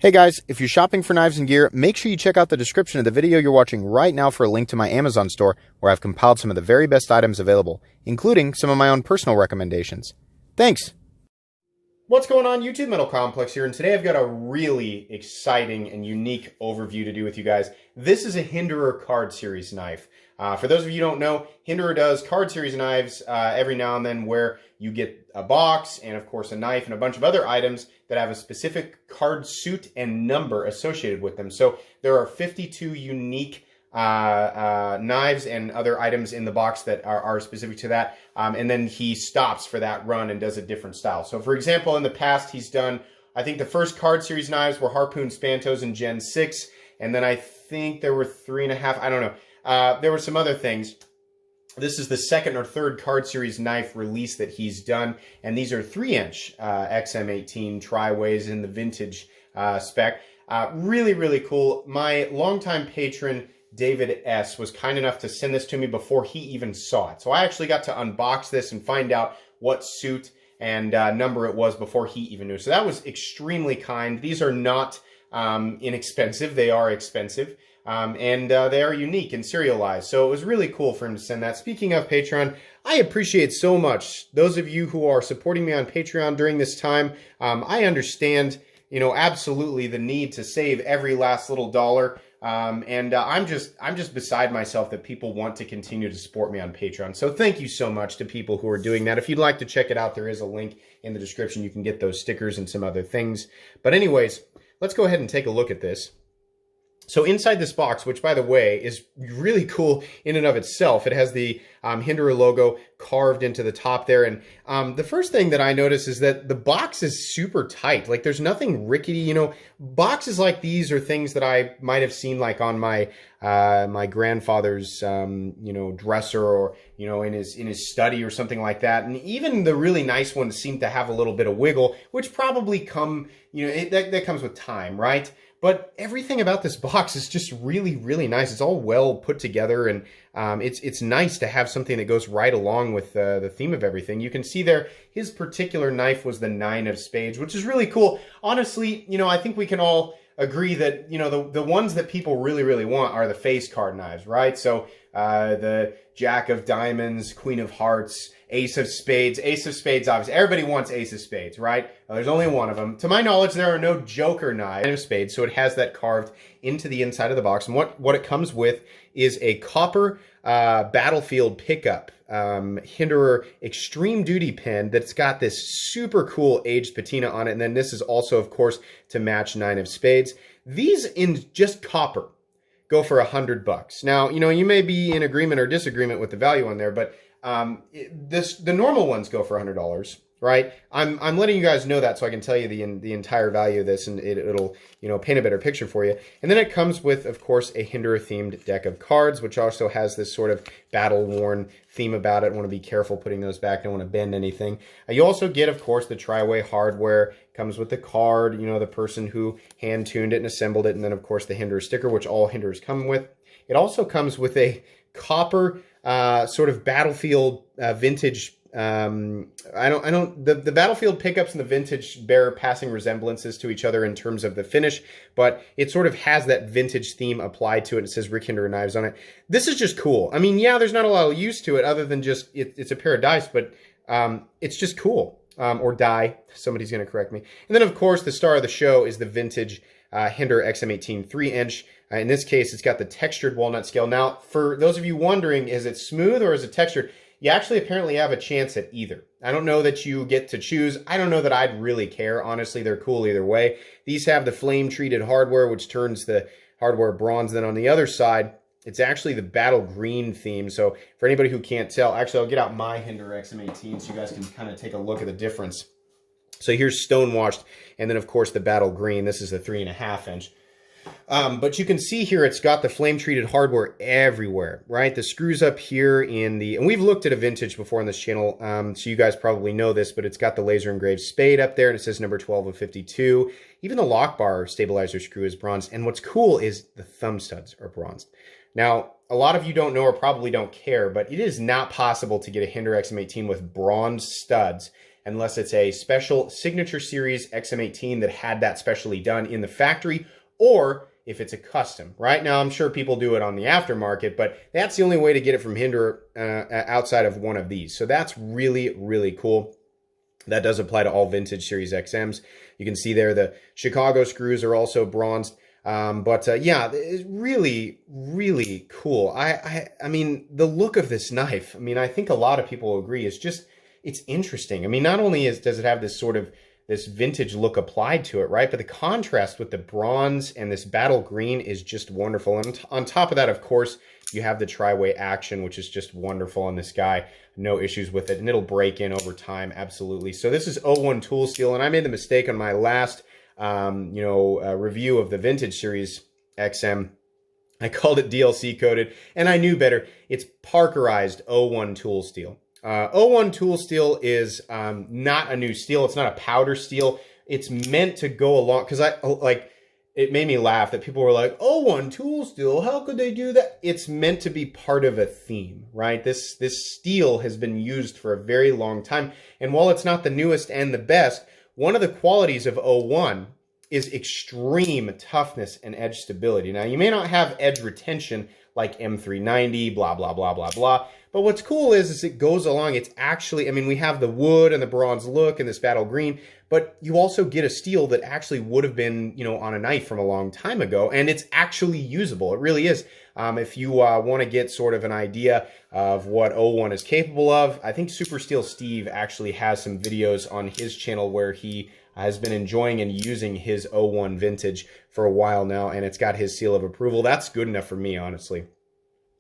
Hey guys, if you're shopping for knives and gear, make sure you check out the description of the video you're watching right now for a link to my Amazon store where I've compiled some of the very best items available, including some of my own personal recommendations. Thanks! What's going on, YouTube? Metal Complex here, and today I've got a really exciting and unique overview to do with you guys. This is a Hinderer card series knife. For those of you who don't know, Hinderer does card series knives every now and then where you get a box and, of course, a knife and a bunch of other items that have a specific card suit and number associated with them. So there are 52 unique knives and other items in the box that are specific to that. And then he stops for that run and does a different style. So, for example, in the past, he's done, I think the first card series knives were Harpoon Spantos in Gen 6. And then I think there were 3.5, I don't know. There were some other things. This is the second or third card series knife release that he's done, and these are 3-inch XM18 tri-ways in the vintage spec. Really, really cool. My longtime patron, David S., was kind enough to send this to me before he even saw it. So I actually got to unbox this and find out what suit and number it was before he even knew. So that was extremely kind. These are not inexpensive. They are expensive. And they are unique and serialized. So it was really cool for him to send that. Speaking of Patreon, I appreciate so much those of you who are supporting me on Patreon during this time. I understand, absolutely the need to save every last little dollar. I'm just beside myself that people want to continue to support me on Patreon. So thank you so much to people who are doing that. If you'd like to check it out, there is a link in the description. You can get those stickers and some other things. But anyways, let's go ahead and take a look at this. So inside this box, which by the way is really cool in and of itself, it has the Hinderer logo carved into the top there. And the first thing that I notice is that the box is super tight. Like there's nothing rickety, boxes like these are things that I might have seen like on my my grandfather's dresser or in his study or something like that. And even the really nice ones seem to have a little bit of wiggle, which probably that comes with time, right? But everything about this box is just really, really nice. It's all well put together, and it's nice to have something that goes right along with the theme of everything. You can see there, his particular knife was the 9 of Spades, which is really cool. Honestly, I think we can all agree that, the ones that people really, really want are the face card knives, right? So the Jack of Diamonds, Queen of Hearts, Ace of Spades. Ace of Spades, obviously. Everybody wants Ace of Spades, right? Well, there's only one of them. To my knowledge, there are no Joker knives of Spades, so it has that carved into the inside of the box. And what it comes with is a copper battlefield pickup Hinderer Extreme Duty pen that's got this super cool aged patina on it. And then this is also, of course, to match 9 of Spades. These in just copper go for $100. Now, you may be in agreement or disagreement with the value on there, but the normal ones go for $100, right? I'm letting you guys know that so I can tell you the entire value of this, and it'll paint a better picture for you. And then it comes with, of course, a Hinderer themed deck of cards, which also has this sort of battle worn theme about it. I want to be careful putting those back. Don't want to bend anything. You also get, of course, the tri-way hardware. Comes with the card, the person who hand tuned it and assembled it, and then of course the Hinderer sticker, which all Hinderers come with. It also comes with a copper sort of battlefield vintage. The battlefield pickups and the vintage bear passing resemblances to each other in terms of the finish, but it sort of has that vintage theme applied to it. It says Rick Hinderer Knives on it. This is just cool. I mean, yeah, there's not a lot of use to it other than just it's a pair of dice, but it's just cool. Or die. Somebody's going to correct me. And then, of course, the star of the show is the vintage Hinderer XM18 3-inch. In this case, it's got the textured walnut scale. Now, for those of you wondering, is it smooth or is it textured? You actually apparently have a chance at either. I don't know that you get to choose. I don't know that I'd really care. Honestly, they're cool either way. These have the flame-treated hardware, which turns the hardware bronze. Then on the other side, it's actually the battle green theme. So for anybody who can't tell, actually, I'll get out my Hinderer XM18 so you guys can kind of take a look at the difference. So here's stonewashed, and then, of course, the battle green. This is the 3.5-inch. But you can see here it's got the flame-treated hardware everywhere, right? The screws up here and we've looked at a vintage before on this channel, so you guys probably know this, but it's got the laser engraved spade up there, and it says number 12 of 52. Even the lock bar stabilizer screw is bronzed, and what's cool is the thumb studs are bronzed. Now, a lot of you don't know or probably don't care, but it is not possible to get a Hinderer XM18 with bronze studs unless it's a special Signature Series XM18 that had that specially done in the factory, or if it's a custom. Right now, I'm sure people do it on the aftermarket, but that's the only way to get it from Hinderer outside of one of these. So that's really, really cool. That does apply to all vintage Series XMs. You can see there the Chicago screws are also bronzed. Yeah, it's really, really cool. I mean, the look of this knife, I mean, I think a lot of people will agree, is just, it's interesting. I mean, not only does it have this sort of this vintage look applied to it, right? But the contrast with the bronze and this battle green is just wonderful. And on top of that, of course, you have the tri-way action, which is just wonderful on this guy. No issues with it, and it'll break in over time, absolutely. So this is 01 tool steel, and I made the mistake on my last review of the Vintage Series XM. I called it DLC coated, and I knew better. It's Parkerized 01 tool steel. 01 tool steel is not a new steel. It's not a powder steel. It's meant to go along, because it made me laugh that people were like, 01 tool steel, how could they do that? It's meant to be part of a theme, right? This steel has been used for a very long time, and while it's not the newest and the best, one of the qualities of 01 is extreme toughness and edge stability. Now, you may not have edge retention like M390, blah, blah, blah, blah, blah. But what's cool is it goes along. It's actually, I mean, we have the wood and the bronze look and this battle green, but you also get a steel that actually would have been, on a knife from a long time ago, and it's actually usable. It really is. If you want to get sort of an idea of what 01 is capable of, I think Super Steel Steve actually has some videos on his channel where he has been enjoying and using his 01 vintage for a while now, and it's got his seal of approval. That's good enough for me, honestly.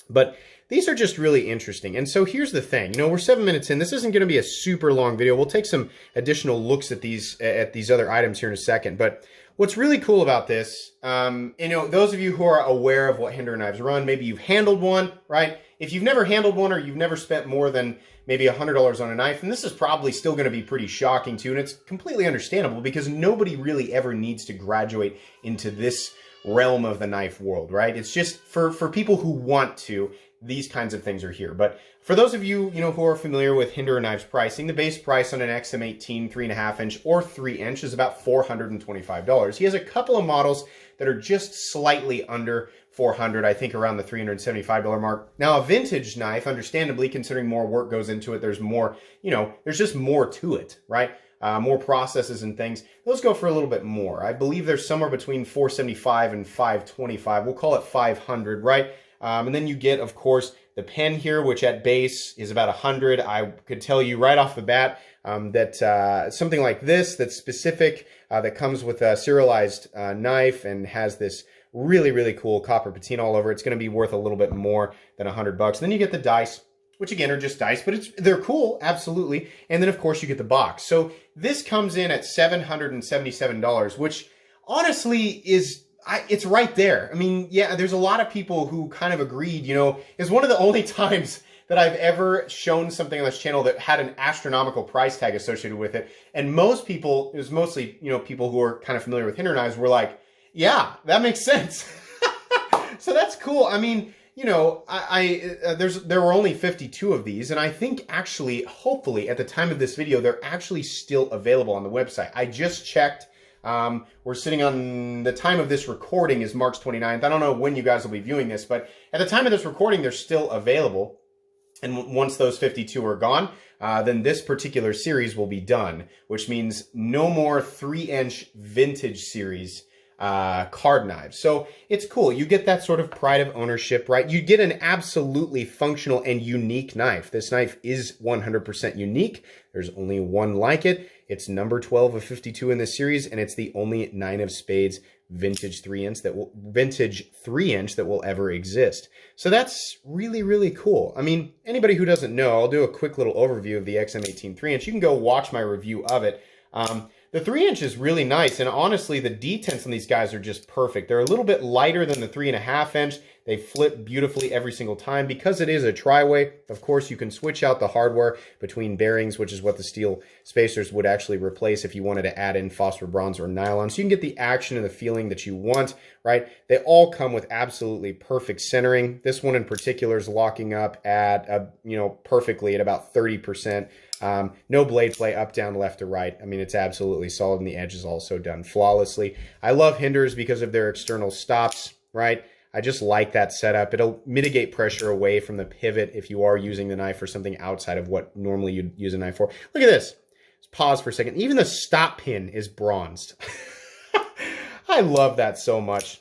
But these are just really interesting. And so here's the thing, we're 7 minutes in. This isn't going to be a super long video. We'll take some additional looks at these other items here in a second. But what's really cool about this, those of you who are aware of what Hinderer knives run, maybe you've handled one, right? If you've never handled one, or you've never spent more than maybe $100 on a knife, and this is probably still going to be pretty shocking to you, and it's completely understandable because nobody really ever needs to graduate into this realm of the knife world, right? It's just for people who want to, these kinds of things are here. But for those of you, who are familiar with Hinderer knives pricing, the base price on an XM18 3.5 inch or 3 inch is about $425. He has a couple of models that are just slightly under $400, I think around the $375 mark. Now, a vintage knife, understandably, considering more work goes into it, there's more, there's just more to it, right? More processes and things. Those go for a little bit more. I believe there's somewhere between $475 and $525. We'll call it $500, right? And then you get, of course, the pen here, which at base is about $100. I could tell you right off the bat that something like this, that's specific, that comes with a serialized knife and has this really, really cool copper patina all over, it's going to be worth a little bit more than $100. And then you get the dice, which again are just dice, but they're cool, absolutely. And then of course you get the box. So this comes in at $777, which honestly is, it's right there. I mean, yeah, there's a lot of people who kind of agreed, it's one of the only times that I've ever shown something on this channel that had an astronomical price tag associated with it. And most people, it was mostly, people who are kind of familiar with Hinderer knives were like, yeah, that makes sense. So that's cool. I mean, there were only 52 of these, and I think actually, hopefully, at the time of this video, they're actually still available on the website. I just checked. We're sitting on, the time of this recording is March 29th. I don't know when you guys will be viewing this, but at the time of this recording, they're still available. And once those 52 are gone, then this particular series will be done, which means no more 3-inch vintage series card knives. So it's cool. You get that sort of pride of ownership, right? You get an absolutely functional and unique knife. This knife is 100% unique. There's only one like it. It's number 12 of 52 in this series, and it's the only 9 of spades vintage 3-inch that will ever exist. So that's really, really cool. I mean, anybody who doesn't know, I'll do a quick little overview of the XM18 3-inch. You can go watch my review of it. The 3-inch is really nice, and honestly, the detents on these guys are just perfect. They're a little bit lighter than the 3.5 inch. They flip beautifully every single time. Because it is a tri-way, of course, you can switch out the hardware between bearings, which is what the steel spacers would actually replace if you wanted to add in phosphor bronze or nylon. So you can get the action and the feeling that you want, right? They all come with absolutely perfect centering. This one in particular is locking up at, perfectly at about 30% No blade play up, down, left, or right. I mean, it's absolutely solid, and the edge is also done flawlessly. I love Hinderers because of their external stops, right? I just like that setup. It'll mitigate pressure away from the pivot if you are using the knife for something outside of what normally you'd use a knife for. Look at this. Let's pause for a second. Even the stop pin is bronzed. I love that so much.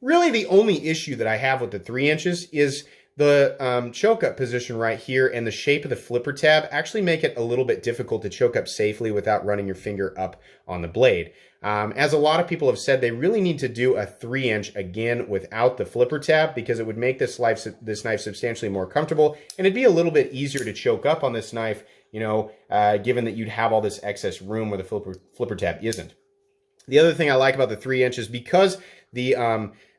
Really, the only issue that I have with the 3 inches is the choke up position right here and the shape of the flipper tab actually make it a little bit difficult to choke up safely without running your finger up on the blade. As a lot of people have said, they really need to do a 3-inch again without the flipper tab because it would make this knife substantially more comfortable, and it'd be a little bit easier to choke up on this knife, you know, given that you'd have all this excess room where the flipper tab isn't. The other thing I like about the 3 inches, because the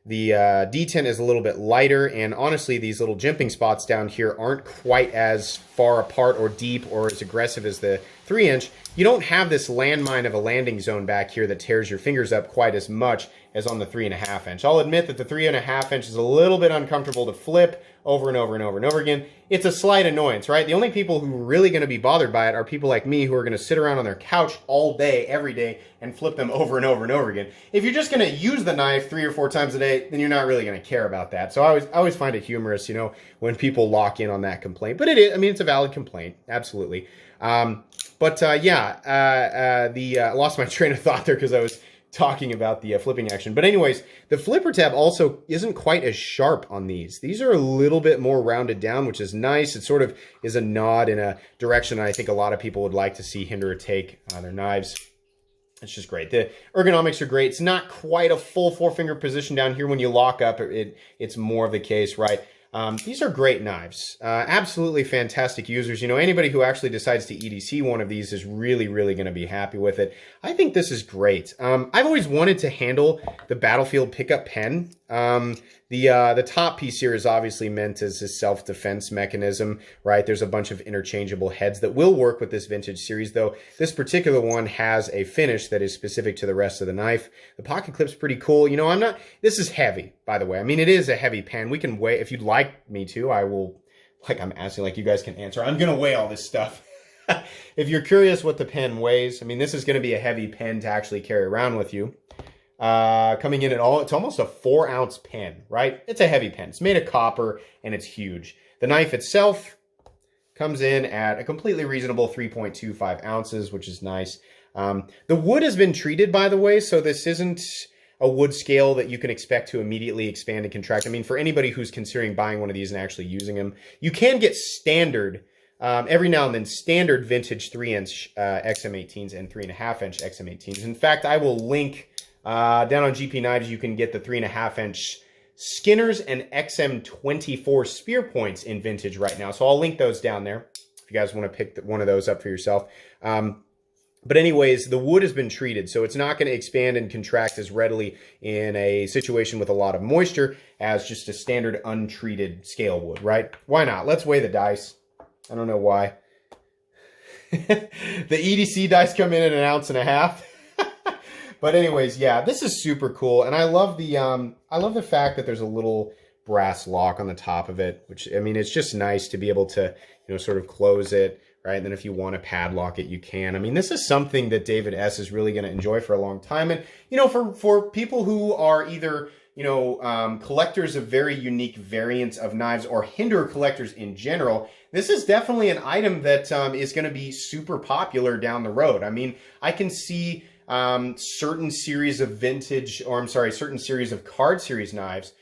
detent is a little bit lighter, and honestly, these little jimping spots down here aren't quite as far apart or deep or as aggressive as the 3-inch. You don't have this landmine of a landing zone back here that tears your fingers up quite as much as on the 3.5 inch. I'll admit that the 3.5 inch is a little bit uncomfortable to flip over and over and over and over again. It's a slight annoyance, right? The only people who are really going to be bothered by it are people like me who are going to sit around on their couch all day, every day, and flip them over and over and over again. If you're just going to use the knife 3 or 4 times a day, then you're not really going to care about that. So I always find it humorous, you know, when people lock in on that complaint. But it is, I mean, it's a valid complaint, absolutely. I lost my train of thought there because I was talking about the flipping action. But anyways, the flipper tab also isn't quite as sharp on these. These are a little bit more rounded down, which is nice. It sort of is a nod in a direction I think a lot of people would like to see Hinderer take their knives. It's just great. The ergonomics are great. It's not quite a full 4-finger position down here when you lock up. It's more of the case, right? These are great knives. Absolutely fantastic users. You know, anybody who actually decides to EDC one of these is really, really going to be happy with it. I think this is great. I've always wanted to handle the Battlefield pickup pen. The top piece here is obviously meant as a self-defense mechanism, right? There's a bunch of interchangeable heads that will work with this vintage series, though this particular one has a finish that is specific to the rest of the knife. The pocket clip's pretty cool. You know, this is heavy, by the way. I mean, it is a heavy pen. We can weigh, if you'd like me to, I will, like I'm asking, like you guys can answer. I'm going to weigh all this stuff. If you're curious what the pen weighs, I mean, this is going to be a heavy pen to actually carry around with you. Coming in at all, it's almost a 4-ounce pen, right? It's a heavy pen. It's made of copper and it's huge. The knife itself comes in at a completely reasonable 3.25 ounces, which is nice. The wood has been treated, by the way, so this isn't a wood scale that you can expect to immediately expand and contract. I mean, for anybody who's considering buying one of these and actually using them, you can get standard, every now and then, standard vintage 3-inch XM18s and 3.5-inch XM18s. In fact, I will link down on GP Knives, you can get the 3.5-inch Skinners and XM24 spear points in vintage right now. So I'll link those down there if you guys want to pick one of those up for yourself. But anyways, the wood has been treated, so it's not going to expand and contract as readily in a situation with a lot of moisture as just a standard untreated scale would, right? Why not? Let's weigh the dice. I don't know why. The EDC dice come in at 1.5 ounces. But anyways, yeah, this is super cool, and I love the fact that there's a little brass lock on the top of it, which, I mean, it's just nice to be able to, you know, sort of close it, right? And then if you want to padlock it, you can. I mean, this is something that David S. is really going to enjoy for a long time, and, you know, for people who are either, you know, collectors of very unique variants of knives or Hinderer collectors in general, this is definitely an item that is going to be super popular down the road. I mean, I can see certain series of certain series of card series knives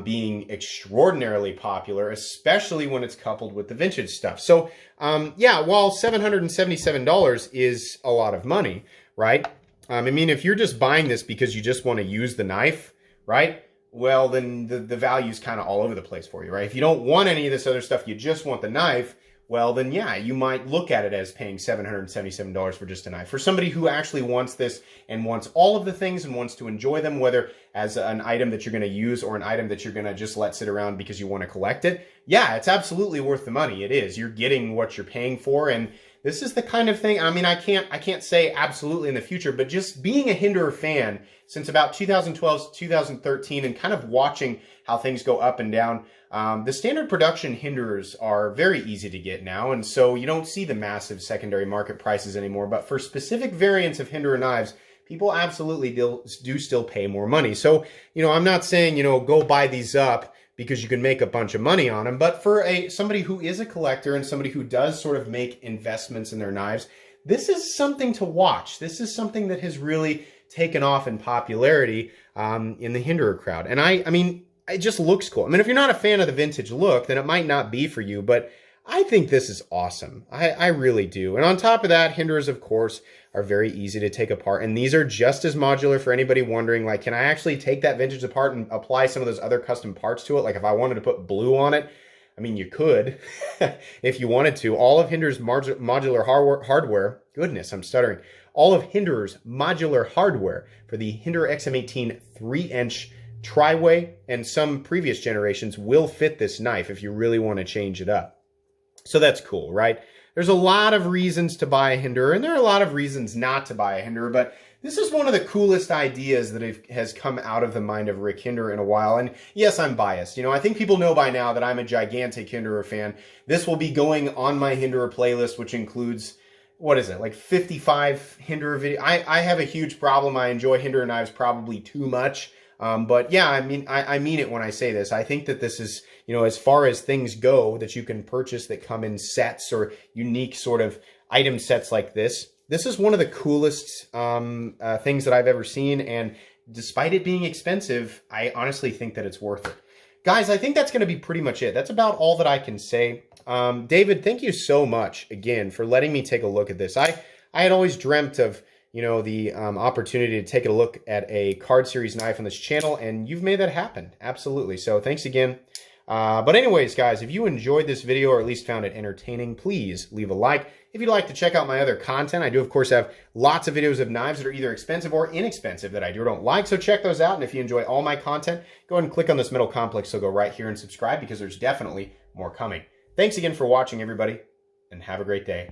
being extraordinarily popular, especially when it's coupled with the vintage stuff. So, yeah, while $777 is a lot of money, right? I mean, if you're just buying this because you just want to use the knife, right? Well, then the value is kind of all over the place for you, right? If you don't want any of this other stuff, you just want the knife, well, then yeah, you might look at it as paying $777 for just a knife. For somebody who actually wants this and wants all of the things and wants to enjoy them, whether as an item that you're going to use or an item that you're going to just let sit around because you want to collect it, yeah, it's absolutely worth the money. It is. You're getting what you're paying for, and this is the kind of thing, I mean, I can't say absolutely in the future, but just being a Hinderer fan since about 2012, 2013, and kind of watching how things go up and down, the standard production Hinderers are very easy to get now, and so you don't see the massive secondary market prices anymore. But for specific variants of Hinderer knives, people absolutely do still pay more money. So, you know, I'm not saying, you know, go buy these up because you can make a bunch of money on them. But for somebody who is a collector and somebody who does sort of make investments in their knives, this is something to watch. This is something that has really taken off in popularity in the Hinderer crowd. And I mean, it just looks cool. I mean, if you're not a fan of the vintage look, then it might not be for you, but I think this is awesome. I really do. And on top of that, Hinderers, of course, are very easy to take apart. And these are just as modular for anybody wondering, like, can I actually take that vintage apart and apply some of those other custom parts to it? Like if I wanted to put blue on it, I mean, you could if you wanted to. All of Hinderer's modular hardware, goodness, I'm stuttering. All of Hinderer's modular hardware for the Hinderer XM18 3-inch tri-way and some previous generations will fit this knife if you really want to change it up. So that's cool, right? There's a lot of reasons to buy a Hinderer, and there are a lot of reasons not to buy a Hinderer, but this is one of the coolest ideas that has come out of the mind of Rick Hinderer in a while. And yes, I'm biased. You know, I think people know by now that I'm a gigantic Hinderer fan. This will be going on my Hinderer playlist, which includes, what is it, like 55 Hinderer videos. I have a huge problem. I enjoy Hinderer knives probably too much. But yeah, I mean it when I say this. I think that this is, you know, as far as things go that you can purchase that come in sets or unique sort of item sets like this, this is one of the coolest things that I've ever seen. And despite it being expensive, I honestly think that it's worth it. Guys, I think that's going to be pretty much it. That's about all that I can say. David, thank you so much again for letting me take a look at this. I had always dreamt of, you know, the opportunity to take a look at a card series knife on this channel, and you've made that happen. Absolutely. So thanks again. But anyways, guys, if you enjoyed this video or at least found it entertaining, please leave a like. If you'd like to check out my other content, I do, of course, have lots of videos of knives that are either expensive or inexpensive that I do or don't like. So check those out. And if you enjoy all my content, go ahead and click on this metal complex. So go right here and subscribe because there's definitely more coming. Thanks again for watching, everybody, and have a great day.